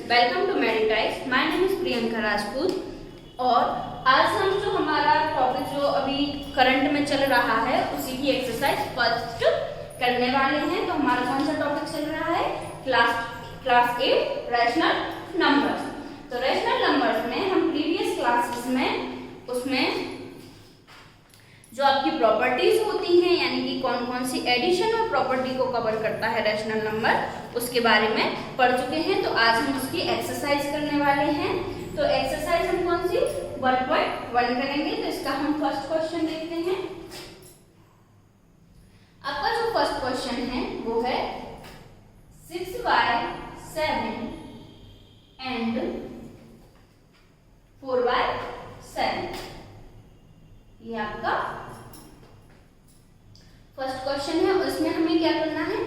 Welcome to मेडिटाइज। My name is Priyanka Rajput और आज हम जो हमारा टॉपिक जो अभी करंट में चल रहा है उसी की एक्सरसाइज फर्स्ट करने वाले हैं। तो हमारा कौन सा टॉपिक चल रहा है? Class 8 rational numbers. तो रैशनल नंबर्स में हम प्रीवियस क्लासेस में उसमें जो आपकी प्रॉपर्टीज होती हैं यानी कि कौन कौन सी एडिशन और प्रॉपर्टी को कवर करता है रैशनल नंबर, उसके बारे में पढ़ चुके हैं। तो आज हम उसकी एक्सरसाइज करने वाले हैं। तो एक्सरसाइज हम कौन सी 1.1 करेंगे। तो इसका हम फर्स्ट क्वेश्चन देखते हैं। आपका जो फर्स्ट क्वेश्चन है वो है 6/7 एंड 4/7। ये आपका फर्स्ट क्वेश्चन है। उसमें हमें क्या करना है?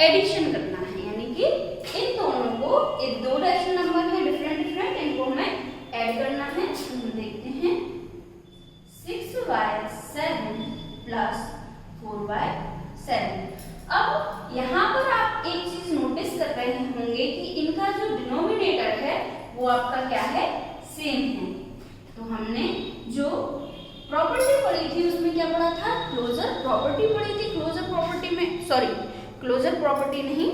एडिशन करना है, यानी कि इन दोनों को, एक दो रैशनल नंबर है डिफरेंट, इनको हमें ऐड करना है। तो हम देखते हैं 6/7 प्लस 4/7। अब यहाँ पर आप एक चीज नोटिस कर रहे होंगे कि इनका जो डिनोमिनेटर है वो आपका क्या है? सेम है। तो हमने जो प्रॉपर्टी पढ़ी थी उसमें क्या पढ़ा था? क्लोजर प्रॉपर्टी पढ़ी थी। क्लोजर प्रॉपर्टी में, सॉरी क्लोजर प्रॉपर्टी नहीं,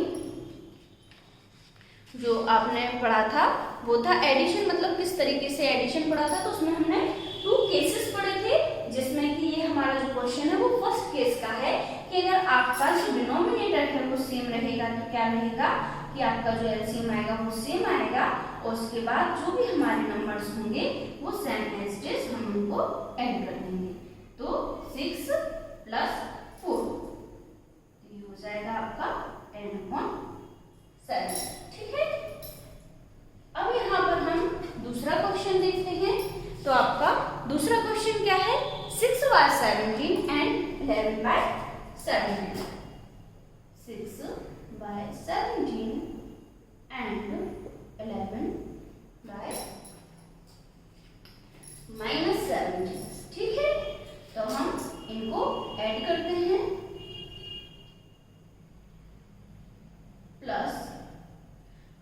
जो आपने पढ़ा था वो था एडिशन, मतलब किस तरीके से एडिशन पढ़ा था। तो उसमें हमने 2 केसेस पढ़े थे, जिसमें कि ये हमारा जो क्वेश्चन है वो फर्स्ट केस का है कि अगर आपका जो डिनोमिनेटर है वो सेम रहेगा तो क्या रहेगा कि आपका जो एलसीएम आएगा वो सेम आएगा और उसके बाद जो भी हमारे नंबर्स होंगे वो सेम एज इट इज हम उनको ऐड कर देंगे। तो 6 + 4 ये हो जाएगा आपका 10/7। ठीक है। अब यहाँ पर हम दूसरा क्वेश्चन देखते हैं। तो आपका दूसरा क्वेश्चन क्या है? 6/17 एंड 11/17। 6/17 एंड 11/-17। ठीक है। तो हम इनको ऐड करते हैं, प्लस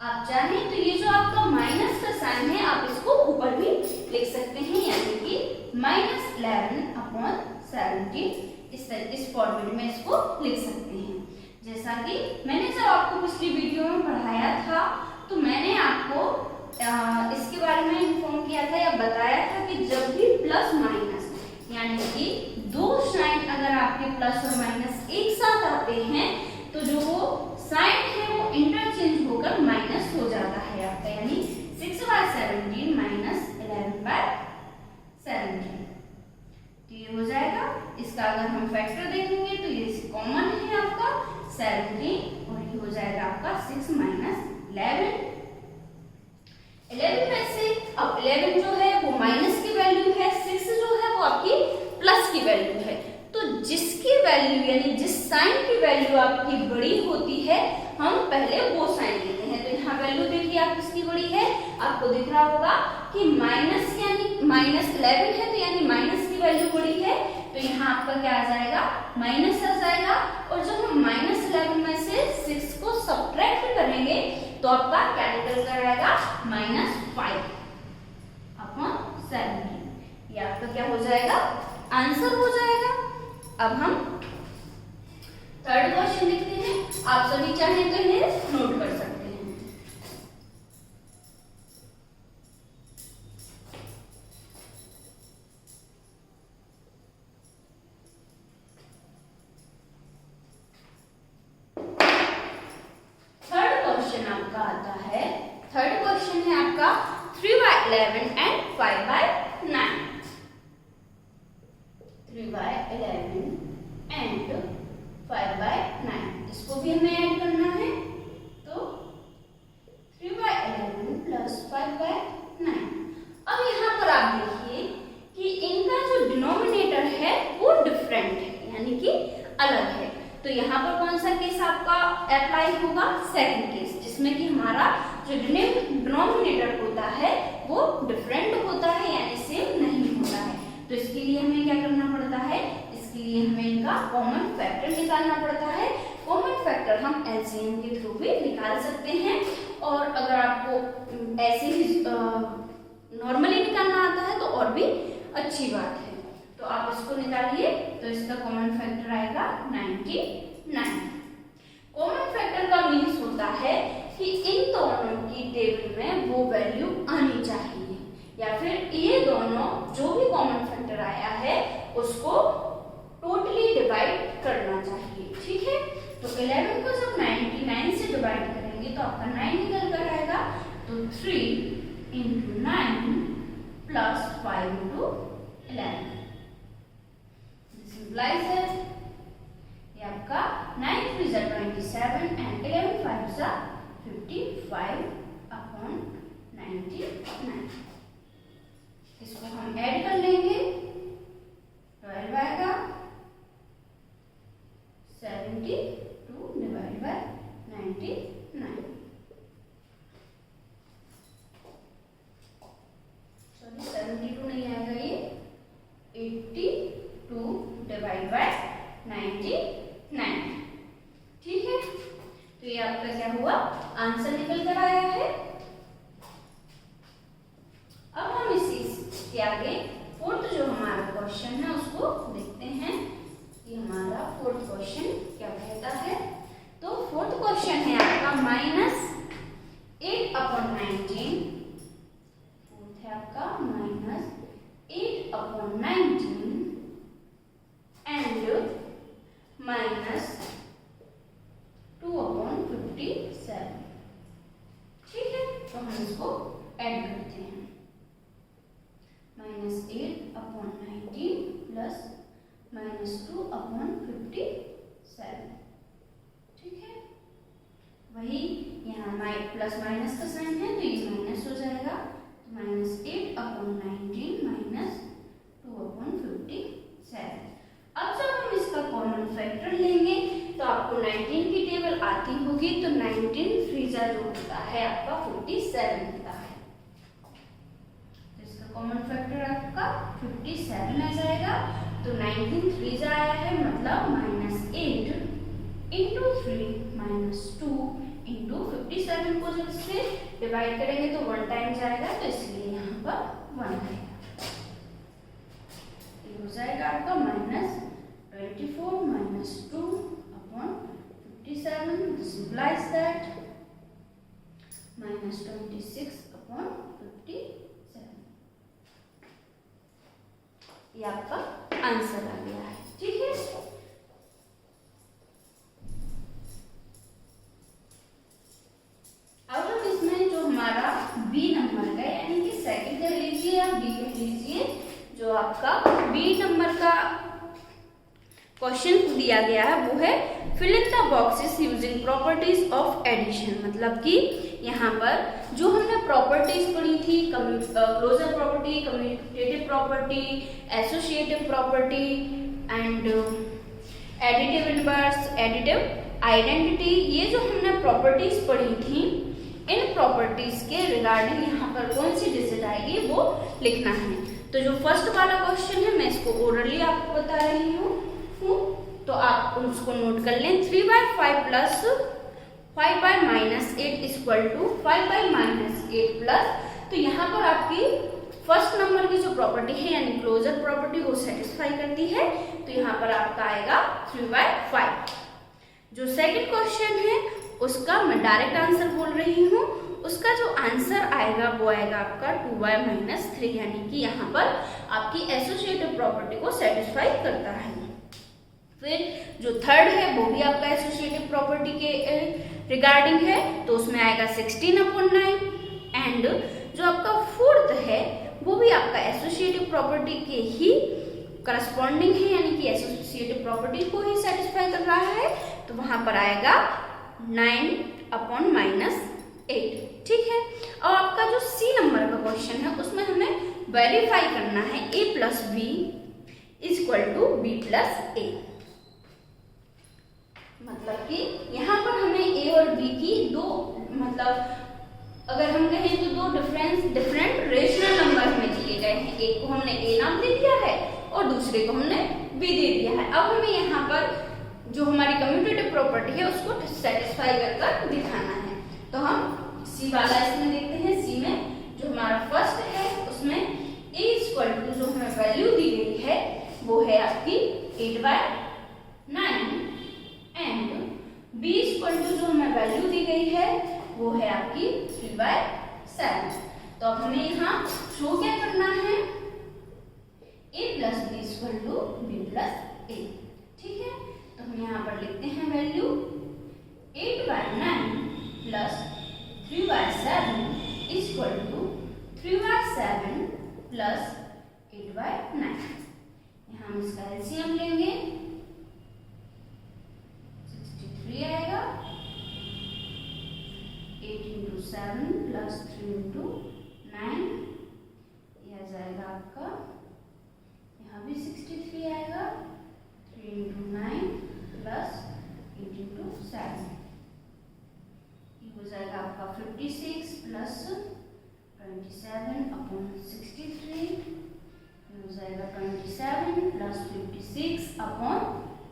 आप चाहें तो ये जो आपका माइनस का साइन है आप इसको ऊपर भी लिख सकते हैं, यानी कि -11/17 इस फॉर्मेट में इसको लिख सकते हैं। जैसा कि मैंने जब आपको पिछली वीडियो में पढ़ाया था तो मैंने आपको इसके बारे में इन्फॉर्म किया था या बताया था कि जब भी प्लस माइनस यानी कि दो साइन अगर आपके प्लस और माइनस एक साथ आते हैं तो जो वो साइन है वो इंटरचेंज होकर माइनस हो जाता है आपका, यानी 6/17 - 11/17। तो ये हो जाएगा। इसका अगर हम फैक्टर देखेंगे तो ये कॉमन है आपका 17 और ये हो जाएगा आपका 6 - 11। 11 में से अब 11 जो है वो माइनस की वैल्यू है, 6 जो है वो आपकी प्लस की वैल्यू है। तो जिसकी वैल्यू यानी जिस साइन की वैल्यू आपकी बड़ी होती है हम पहले वो साइन लेते हैं। तो यहाँ वैल्यू देखिए आप किसकी बड़ी है, आपको दिख रहा होगा कि माइनस यानी -11 है तो यानी माइनस की वैल्यू बड़ी है। तो यहाँ आपका क्या आ जाएगा? माइनस आ जाएगा। और जब हम -11 में से 6 को सब्ट्रैक्ट करेंगे तो आपका क्या निकल कर आएगा? -5/17। ये आपका क्या हो जाएगा? आंसर हो जाएगा। अब हम थर्ड क्वेश्चन लिखते हैं। आप सभी चाहें तो इन्हें नोट कर सकते हैं। थर्ड क्वेश्चन आपका आता है, थर्ड क्वेश्चन है आपका 3/11 एंड 5/9। 3/11 एंड 5/9 इसको भी हमें ऐड करना है। तो 3/11 प्लस 5/9। अब यहाँ पर आप देखिए कि इनका जो डिनोमिनेटर है वो डिफरेंट है, यानी कि अलग है। तो यहाँ पर कौन सा केस आपका अप्लाई होगा? सेकंड केस, जिसमें कि हमारा जो डिनोमिनेटर होता है वो डिफरेंट होता है, यानी सेम नहीं होता है। तो इसके लिए हमें क्या करना पड़ता है? इसके लिए हमें इनका कॉमन फैक्टर निकालना पड़ता है। कॉमन फैक्टर हम एलसीएम के थ्रू भी निकाल सकते हैं और अगर आपको ऐसे ही नॉर्मली निकालना आता है तो और भी अच्छी बात है। तो आप इसको निकालिए, तो इसका कॉमन फैक्टर आएगा 99। कॉमन फैक्टर का मीन्स होता है कि इन दोनों की टेबल में वो वैल्यू आनी चाहिए, या फिर ये दोनों जो भी कॉमन फैक्टर आया है उसको टोटली डिवाइड करना चाहिए। ठीक है, तो 11 को जब 99 से डिवाइड करेंगे तो आपका 9 निकल कर आएगा। तो 3 × 9 + 5 × 11 सिंपलाइज है। ये आपका 9 × 3 = 27 एंड 11 × 5 = 55 अपॉन 99। इसको हम ऐड कर लेंगे, 12 आएगा, 72 डिवाइड बाय 99, सॉरी 72 नहीं आएगा, ये 82 डिवाइड बाय 99। ठीक है, तो ये आपका क्या हुआ, आंसर निकल कर आया है। अब हम इसी के आगे फोर्थ जो हमारा क्वेश्चन है उसको देखते हैं कि हमारा फोर्थ क्वेश्चन क्या कहता है। तो फोर्थ क्वेश्चन है आपका -8/19, फोर्थ है आपका -8/19 एंड -2/57। ठीक है, तो हम इसको ऐड करते हैं, -8/19 प्लस -2/57। ठीक है, वही यहाँ प्लस माइनस का साइन है तो ये माइनस हो जाएगा, तो -8/19 -2/57। अब जब हम इसका कॉमन फैक्टर लेंगे तो आपको 19 की टेबल आती होगी, तो 19 3 जो होता है आपका 47 होता है, तो इसका कॉमन फैक्टर आपका 57 आ जाएगा। तो 19 3 आया है, मतलब -8 × 3 -2 × 57 को जब इससे डिवाइड करेंगे तो 1 टाइम जाएगा, तो इसलिए यहाँ पर 1 आएगा। ये हो जाएगा आपका -24 -2/57, दिस इंप्लाइज दैट -26/57। ये आपका आंसर आ गया है। ठीक है, अब हम इसमें जो हमारा बी नंबर का, यानी कि सेकंड कह लीजिए या बी कह लीजिए, जो आपका बी नंबर का क्वेश्चन दिया गया है वो है fill in the boxes using properties of addition. मतलब कि यहाँ पर जो हमने प्रॉपर्टीज पढ़ी थी, closure property, commutative property, associative property and additive inverse, additive identity, ये जो हमने प्रॉपर्टीज पढ़ी थी, इन प्रॉपर्टीज के रिगार्डिंग यहाँ पर कौन सी डिजिट आएगी वो लिखना है। तो जो फर्स्ट वाला क्वेश्चन है मैं इसको ओरली आपको बता रही हूँ, तो आप उसको नोट कर लें। 3/5 प्लस 5/-8 इक्वल टू 5/-8 प्लस, तो यहाँ पर आपकी फर्स्ट नंबर की जो प्रॉपर्टी है यानी क्लोजर प्रॉपर्टी वो सेटिस्फाई करती है, तो यहाँ पर आपका आएगा 3/5। जो सेकंड क्वेश्चन है उसका मैं डायरेक्ट आंसर बोल रही हूँ, उसका जो आंसर आएगा वो आएगा आपका 2/-3, यानी कि यहाँ पर आपकी एसोसिएटिव प्रॉपर्टी को सेटिस्फाई करता है। फिर जो थर्ड है वो भी आपका एसोसिएटिव प्रॉपर्टी के रिगार्डिंग है, तो उसमें आएगा 16/9 एंड जो आपका फोर्थ है वो भी आपका एसोसिएटिव प्रॉपर्टी के ही करस्पॉन्डिंग है, यानी कि एसोसिएटिव प्रॉपर्टी को ही सेटिस्फाई कर रहा है, तो वहां पर आएगा 9/-8। ठीक है, और आपका जो सी नंबर का क्वेश्चन है उसमें हमें वेरीफाई करना है a + b = b + a। मतलब कि यहाँ पर हमें a और b की दो, मतलब अगर हम कहें तो दो डिफरेंट रेशनल नंबर हमें दिए गए हैं, एक को हमने a नाम दे दिया है और दूसरे को हमने b दे दिया है। अब हमें यहाँ पर जो हमारी कम्यूटेटिव प्रॉपर्टी है उसको सेटिस्फाई कर दिखाना है, तो हम सी वाला इसमें देखते हैं। सी में जो हमारा फर्स्ट है उसमें a इक्वल टू जो हमें वैल्यू दी गई है वो है आपकी 8/9 एंड b इक्वल टू जो हमें वैल्यू दी गई है वो है आपकी 3/7। तो अब हमें यहाँ शो क्या करना है, a plus b equal to b plus a। ठीक है, तो हम यहाँ पर लिखते हैं value 8/9 plus 3/7 equal to 3/7 plus 8/9। यहाँ हम इसका एलसीएम लेंगे, 63 आएगा। 8 इंटू 7 प्लस 3 इंटू 9, यह आ जाएगा आपका, यहाँ भी 63 आएगा। 3 इंटू 9 प्लस 8 इंटू 7, ये हो जाएगा आपका 56 प्लस 27 अपॉन 63, ये हो जाएगा 27 प्लस 56 अपॉन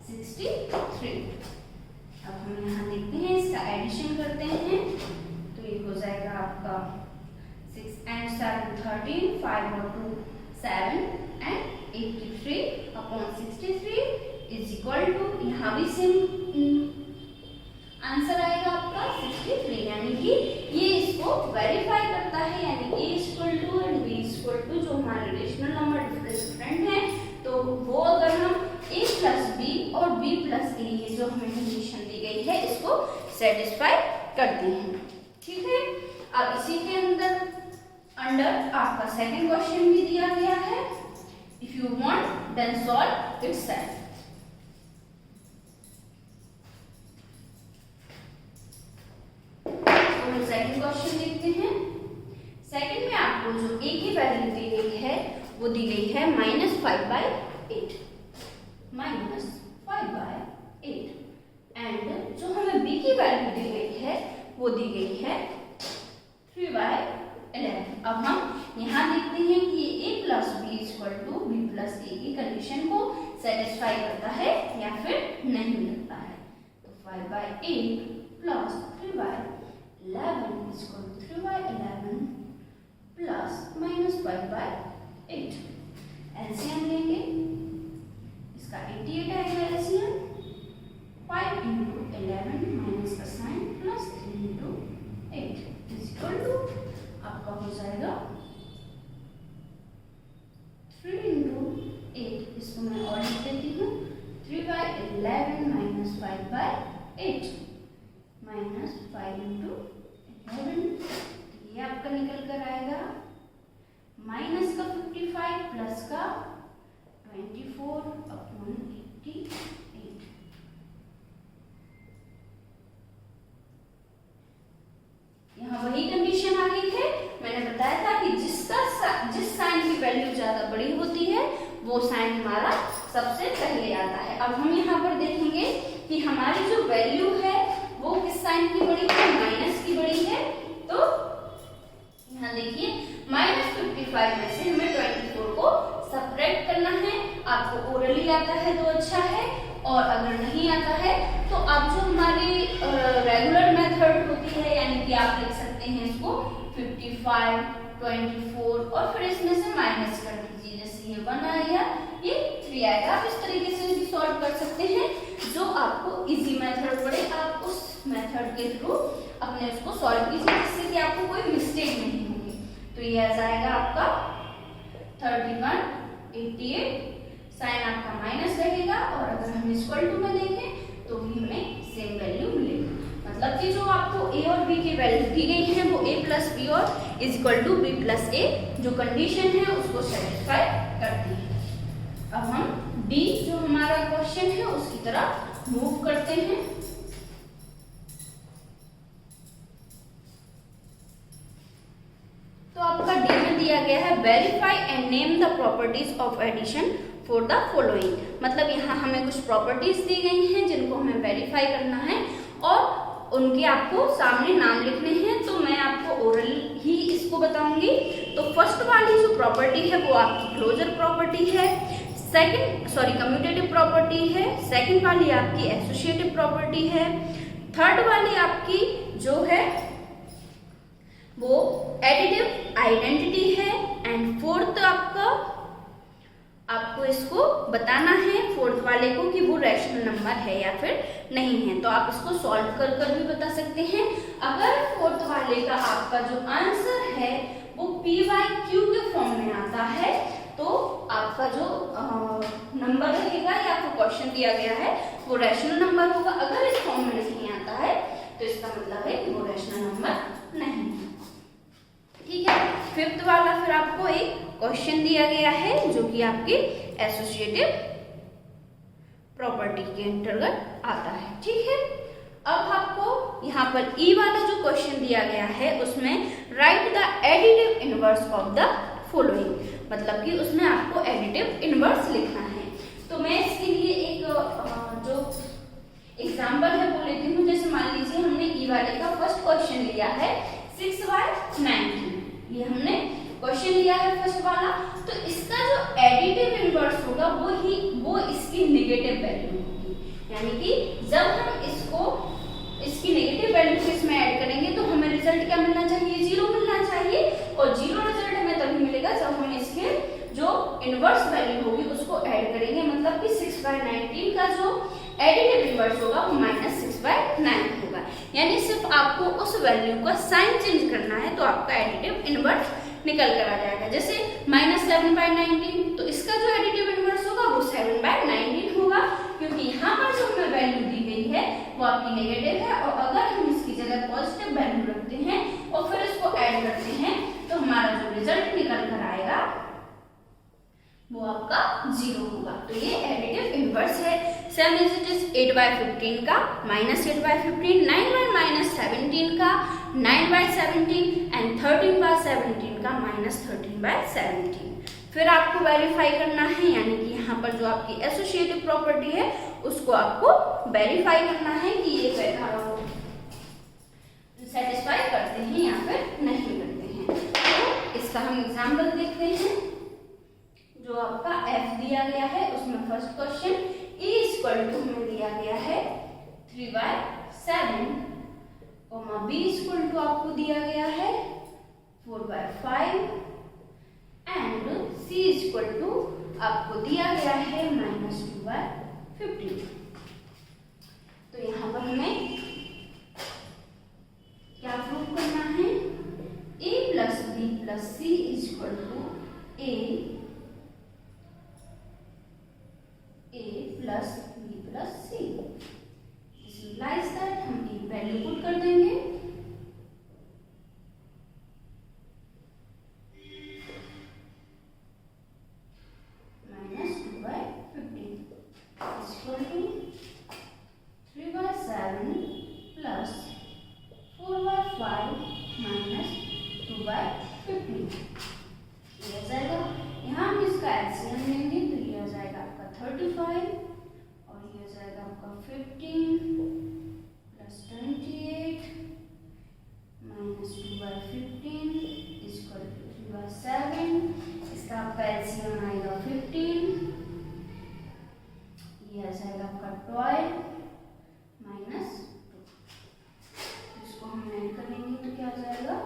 63। अब हम यहाँ देखते हैं, इसका एडिशन करते हैं, तो ये हो जाएगा आपका 6 and 7 13, 5 और 2 7 and 83 upon 63 is equal to, यहाँ भी सेम आंसर आएगा आपका 63। यानी कि ये इसको वेरीफाई करता है, यानी a equal to and b equal to जो हमारे रेशनल नंबर डिफरेंट है, तो वो अगर हम a प्लस b और b प्लस a ये जो हमें कंडीशन दी गई है इसको सेटिस्फाई करते हैं। ठीक है, अब इसी के अंडर आपका सेकंड क्वेश्चन भी दिया गया है। If you want then solve itself. Second question देखते हैं। सेकंड में आपको जो a की वैल्यू दी गई है वो दी गई है -5/8, -5/8 एंड जो हमें b की वैल्यू दी गई है वो दी गई है 3/11। अब हम यहाँ देखते हैं कि a plus b equal to b plus a की कंडीशन को सेटिस्फाई करता है या फिर नहीं करता है। तो 5/8 plus 3/11 is equal to 3/11 plus -5/8। LCM लेंगे, इसका 88 आएगा एलसीएम। 5 इंटू 11 माइनस का sign plus 3 into 8 is equal to आपका हो जाएगा 3 इंटू 8, इसको मैं और लिख देती हूँ 3/11 माइनस 5/8 माइनस 5 इंटू 11, ये आपका निकल कर आएगा माइनस का 55 प्लस का 24 अपॉन 88। यहाँ वही कंडीशन आ गई है, मैंने बताया था कि जिस साइन की वैल्यू ज्यादा बड़ी होती है वो साइन हमारा सबसे पहले आता है। अब हम यहाँ पर देखेंगे कि हमारी जो वैल्यू है वो किस साइन की बड़ी है, माइनस की बड़ी है। तो यहाँ देखिए -55 में से हमें 24 को सब्ट्रैक्ट करना है। आपको ओरली आता है तो अच्छा है, और अगर नहीं आता है तो आप जो हमारी रेगुलर मेथड होती है, यानी कि आप लिख सकते हैं इसको 55, 24 और फिर इसमें से माइनस कर दीजिए। जैसे ये 1 आएगा, ये 3 आएगा। आप इस तरीके से भी सॉल्व कर सकते हैं, जो आपको इजी मेथड पड़े आप उस मेथड के थ्रू अपने उसको सॉल्व कीजिए, जिससे कि आपको कोई मिस्टेक नहीं होगी। तो ये आ जाएगा आपका 31, 88, साइन आपका माइनस रहेगा, और अगर हम इक्वल टू में देखें तो भी हमें सेम वैल्यू मिलेगी। मतलब कि जो आपको a और b की वैल्यू दी गई है वो a प्लस बी और is equal to b plus a जो कंडीशन है उसको सेटिस्फाई करती है। अब हम d जो हमारा क्वेश्चन है उसकी तरफ मूव करते हैं। तो आपका डी में दिया गया है verify and name the properties of addition for the following. मतलब यहाँ हमें कुछ प्रॉपर्टीज दी गई हैं जिनको हमें वेरीफाई करना है और उनके आपको सामने नाम लिखने हैं। तो मैं आपको ओरल ही इसको बताऊंगी। तो फर्स्ट वाली जो प्रॉपर्टी है वो आपकी क्लोजर प्रॉपर्टी है, कम्यूटेटिव प्रॉपर्टी है। सेकंड वाली आपकी एसोसिएटिव प्रॉपर्टी है। थर्ड वाली आपकी जो है वो एडिटिव आइडेंटिटी है। एंड फोर्थ आपको इसको बताना है फोर्थ वाले को कि वो रैशनल नंबर है या फिर नहीं है। तो आप इसको सॉल्व कर कर भी बता सकते हैं। अगर फोर्थ वाले का आपका जो आंसर है वो p/q के फॉर्म में आता है तो आपका जो नंबर रहेगा या आपको क्वेश्चन दिया गया है वो रैशनल नंबर होगा। अगर इस फॉर्म में नहीं आता है तो इसका मतलब है कि वो रैशनल नंबर नहीं है। ठीक है। फिफ्थ वाला फिर आपको एक क्वेश्चन दिया गया है जो कि आपकी एसोसिएटिव प्रॉपर्टी के अंतर्गत आता है। ठीक है। अब आपको यहाँ पर ई वाला जो क्वेश्चन दिया गया है उसमें right the additive inverse of the following, मतलब कि उसमें आपको एडिटिव इनवर्स लिखना है। तो मैं इसके लिए एक जो एग्जाम्पल है वो लेती हूँ। जैसे मान लीजिए हमने ई वाले का फर्स्ट क्वेश्चन लिया है 6/19, ये हमने क्वेश्चन लिया है फर्स्ट वाला। तो इसका जो एडिटिव इनवर्स होगा वो इसकी नेगेटिव वैल्यू होगी, यानी कि जब हम इसकी नेगेटिव वैल्यू को इसमें ऐड करेंगे तो हमें रिजल्ट क्या मिलना चाहिए, 0 मिलना चाहिए। और 0 रिजल्ट हमें तभी मिलेगा जब हम इसके जो इनवर्स वैल्यू होगी उसको ऐड करेंगे, मतलब कि 6/19 का जो एडिटिव इनवर्स होगा वो -6/9 होगा। यानी सिर्फ आपको उस वैल्यू का साइन चेंज करना है तो आपका एडिटिव इनवर्स निकल कर आ जाएगा। जैसे -7/19 तो इसका जो एडिटिव इनवर्स होगा वो 7/19 होगा, क्योंकि यहाँ पर जो हमें वैल्यू दी गई है वो आपकी नेगेटिव है। और अगर हम इसकी जगह पॉजिटिव वैल्यू रखते हैं और फिर इसको ऐड करते हैं तो हमारा जो रिजल्ट निकल कर आएगा वो आपका 0 होगा। तो ये एडिटिव इनवर्स है। सेम एज इट इज 8/15 का -8/15, 9/-17 का 9/17 एंड 13/17 का -13/17। फिर आपको वेरीफाई करना है, यानी कि यहाँ पर जो आपकी एसोसिएटिव प्रॉपर्टी है उसको आपको वेरीफाई करना है कि ये सेटिस्फाई करते हैं या फिर नहीं करते हैं। तो इसका हम एग्जाम्पल देखते हैं। जो आपका f दिया गया है उसमें फर्स्ट क्वेश्चन e = हमें दिया गया है 3/7, b = आपको दिया गया है 4/5 एंड c = आपको दिया गया है -2/15। तो यहाँ पर हमें क्या प्रूव करना है, a + b + c = a + b + c। This implies that हम एक वैल्यू पुट कर देंगे -2/15 = 3/7 + 4/5 - 2/15। ये आ जाएगा। यहाँ हम इसका एलसीएम लेंगे तो ये आ जाएगा आपका 35 और ये आ जाएगा आपका 15 + 28 -2/15 = 3/7। इसका आपका एलसीएम आएगा 15, ये आ जाएगा आपका 12 -2। इसको हम ऐड करेंगे तो क्या आ जाएगा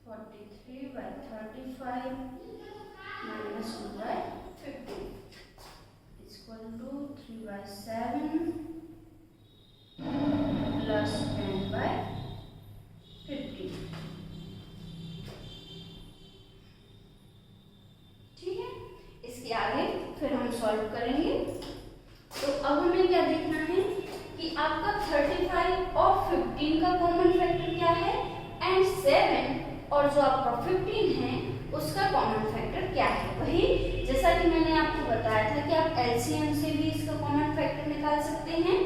43/35 - 2/15 = 3/7 + 10/15। ठीक है। इसके आगे फिर हम सॉल्व करेंगे। तो अब हमें क्या देखना है कि आपका 35 और 15 का कॉमन फैक्टर क्या है एंड 7 और जो आपका 15 है उसका कॉमन फैक्टर क्या है। वही जैसा कि मैंने आपको बताया था कि आप एलसीएम से भी इसका कॉमन फैक्टर निकाल सकते हैं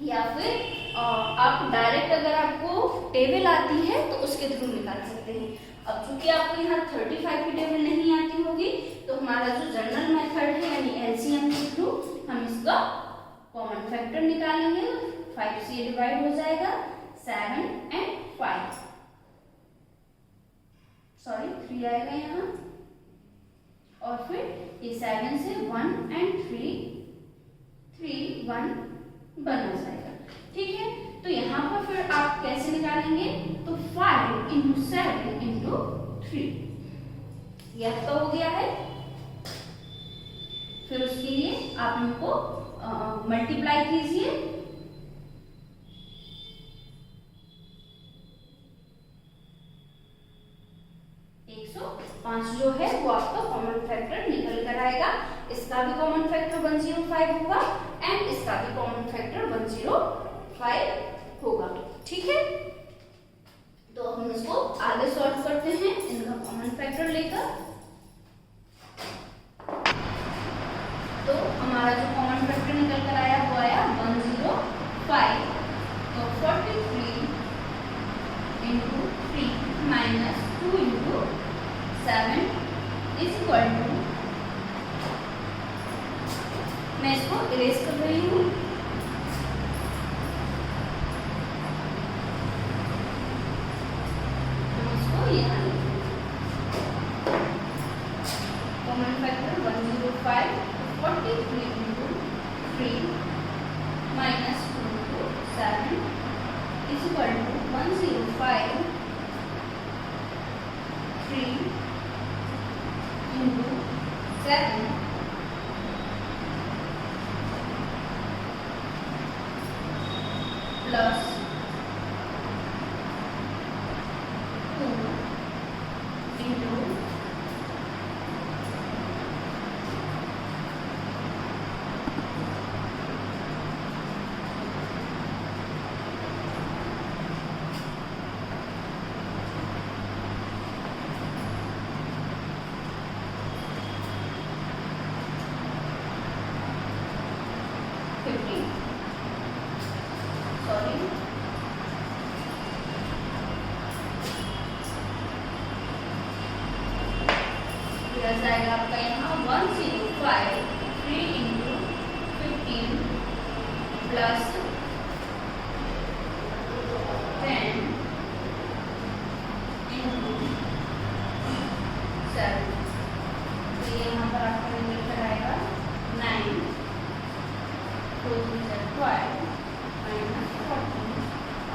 या फिर आप डायरेक्ट अगर आपको टेबल आती है तो उसके थ्रू निकाल सकते हैं। अब चूंकि आपको यहाँ 35 की टेबल नहीं आती होगी तो हमारा जो जनरल मेथड है यानी एलसीएम के थ्रू हम इसका कॉमन फैक्टर निकालेंगे। 5 से डिवाइड हो जाएगा 7 एंड 5, सॉरी 3 आएगा यहाँ और फिर ये 7 से 1 and 3 3 1 बना जाएगा। ठीक है, तो यहाँ पर फिर आप कैसे निकालेंगे, तो 5 इंटू 7 इंटू 3 ये आपका हो गया है। फिर उसके लिए आप इनको मल्टीप्लाई कीजिए। पांच जो है वो आपका कॉमन फैक्टर निकल कर आएगा। इसका भी कॉमन फैक्टर 105 होगा एंड इसका भी कॉमन फैक्टर 105 होगा। ठीक है, तो हम इसको आगे सॉल्व करते हैं इनका कॉमन फैक्टर लेकर। तो हमारा जो कॉमन फैक्टर निकल कर आया वो आया 105। तो 43 into 3 minus 2 into 7 is equal to, मैं इसको इरेज कर रही हूँ। इसको यहाँ common factor 105 43 into 3 minus 2 into 7 is equal to 105 3 into 7 plus 2 into 15 sorry यह जाएगा आपका यहाँ 105 3 इंटू 15 प्लस 10 इंटू 7। तो ये यहाँ पर आपका निकल कर आएगा 9 2 5 minus 14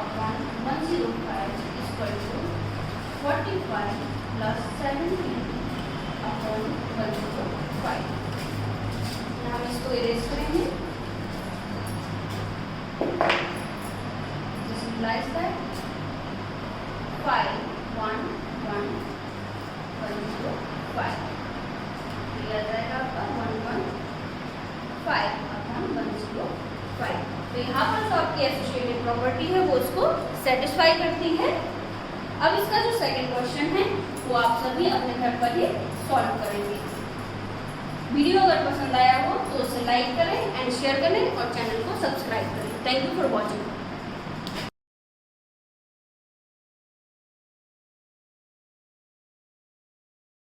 upon 105 is equal to 45 plus 17 upon 105। हम इसको इरेज करेंगे। This implies that 5 1 1 105 दिया जाएगा आपका 115 upon 105। तो यहाँ पर जो आपकी एसोसिएटिव प्रॉपर्टी है वो उसको सेटिस्फाई करती है। अब इसका जो सेकंड क्वेश्चन है वो आप सभी अपने घर पर ही सॉल्व करेंगे। वीडियो अगर पसंद आया हो तो उसे लाइक करें एंड शेयर करें और चैनल को सब्सक्राइब करें। Thank you for watching.